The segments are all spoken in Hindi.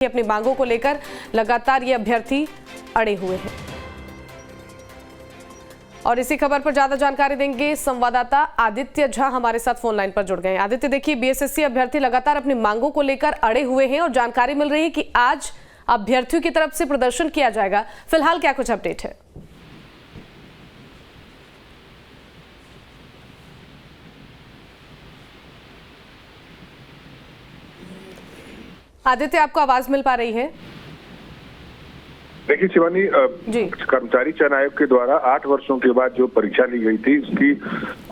अपनी मांगों को लेकर लगातार ये अभ्यर्थी अड़े हुए हैं। और इसी खबर पर ज्यादा जानकारी देंगे संवाददाता आदित्य झा हमारे साथ फोन लाइन पर जुड़ गए हैं। आदित्य, देखिए बीएसएससी अभ्यर्थी लगातार अपनी मांगों को लेकर अड़े हुए हैं और जानकारी मिल रही है कि आज अभ्यर्थियों की तरफ से प्रदर्शन किया जाएगा। फिलहाल क्या कुछ अपडेट है? आदित्य, आपको आवाज मिल पा रही है? देखिए शिवानी, कर्मचारी चयन आयोग के द्वारा 8 वर्षों के बाद जो परीक्षा ली गई थी उसकी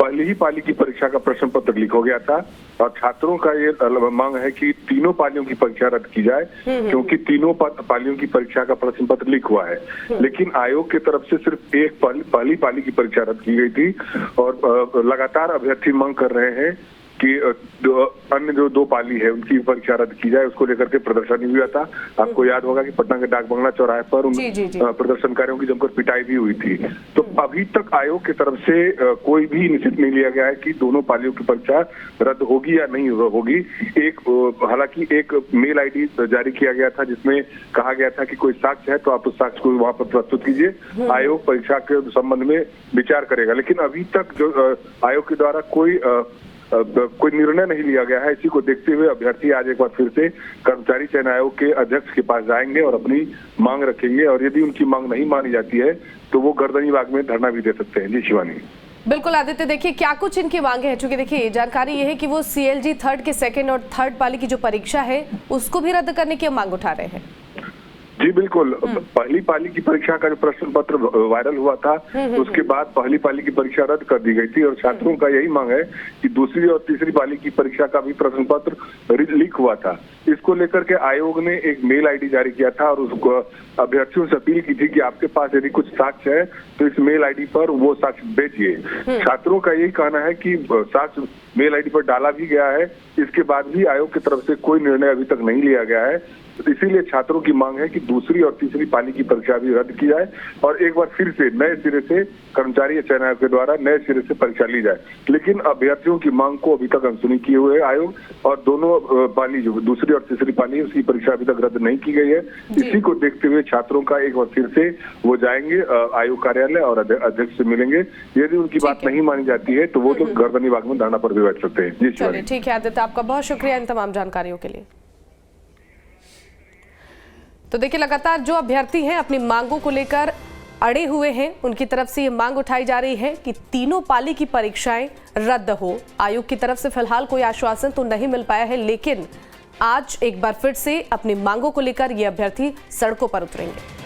पहली ही पाली की परीक्षा का प्रश्न पत्र लीक हो गया था और छात्रों का ये मांग है कि तीनों पालियों की परीक्षा रद्द की जाए क्योंकि तीनों पालियों की परीक्षा का प्रश्न पत्र लीक हुआ है। लेकिन आयोग की तरफ से सिर्फ एक पहली पाली की परीक्षा रद्द की गई थी और लगातार अभ्यर्थी मांग कर रहे हैं कि अन्य जो 2 पाली है उनकी परीक्षा रद्द की जाए। उसको लेकर के प्रदर्शन भी हुआ था। आपको याद होगा कि पटना के डाक बंगला चौराहे पर उन प्रदर्शनकारियों की जमकर पिटाई भी हुई थी। तो अभी तक आयोग की तरफ से कोई भी निश्चित नहीं लिया गया है कि दोनों पालियों की परीक्षा रद्द होगी या नहीं होगी। हालांकि एक मेल आईडी जारी किया गया था जिसमें कहा गया था कि कोई साक्ष्य है तो आप उस साक्ष्य को वहां पर प्रस्तुत कीजिए, आयोग परीक्षा के संबंध में विचार करेगा। लेकिन अभी तक जो आयोग के द्वारा कोई निर्णय नहीं लिया गया है। इसी को देखते हुए अभ्यर्थी आज एक बार फिर से कर्मचारी चयन आयोग के अध्यक्ष के पास जाएंगे और अपनी मांग रखेंगे और यदि उनकी मांग नहीं मानी जाती है तो वो गर्दनी बाग में धरना भी दे सकते हैं। जी शिवानी। बिल्कुल आदित्य, देखिए क्या कुछ इनकी मांगे हैं, चूंकि देखिए जानकारी ये है कि वो CLG 3rd के 2nd और 3rd पाली की जो परीक्षा है उसको भी रद्द करने की मांग उठा रहे हैं। जी बिल्कुल, पहली पाली की परीक्षा का जो प्रश्न पत्र वायरल हुआ था उसके बाद पहली पाली की परीक्षा रद्द कर दी गई थी और छात्रों का यही मांग है कि दूसरी और तीसरी पाली की परीक्षा का भी प्रश्न पत्र लीक हुआ था। इसको लेकर के आयोग ने एक मेल आईडी जारी किया था और उसको अभ्यर्थियों से अपील की थी कि आपके पास यदि कुछ साक्ष्य है तो इस मेल आईडी पर वो साक्ष्य भेजिए। छात्रों का यही कहना है कि साक्ष्य मेल आईडी पर डाला भी गया है, इसके बाद भी आयोग की तरफ से कोई निर्णय अभी तक नहीं लिया गया है। तो इसीलिए छात्रों की मांग है कि दूसरी और तीसरी पाली की परीक्षा भी रद्द की जाए और एक बार फिर से नए सिरे से कर्मचारी चयन आयोग के द्वारा नए सिरे से परीक्षा ली जाए। लेकिन अभ्यर्थियों की मांग को अभी तक अनसुनी किए हुए आयोग और दोनों पाली जो दूसरी और तीसरी पाली उसकी परीक्षा अभी तक रद्द नहीं की गई है। इसी को देखते हुए छात्रों का एक बार फिर से वो जाएंगे आयोग कार्यालय और अध्यक्ष से मिलेंगे। यदि उनकी बात नहीं मानी जाती है तो वो लोग गर्दनी बाग में धरना पर भी बैठ सकते हैं। जी ठीक है आदित्य, आपका बहुत शुक्रिया इन तमाम जानकारियों के लिए। तो देखिए लगातार जो अभ्यर्थी हैं अपनी मांगों को लेकर अड़े हुए हैं, उनकी तरफ से ये मांग उठाई जा रही है कि तीनों पाली की परीक्षाएं रद्द हो। आयोग की तरफ से फिलहाल कोई आश्वासन तो नहीं मिल पाया है, लेकिन आज एक बार फिर से अपनी मांगों को लेकर ये अभ्यर्थी सड़कों पर उतरेंगे।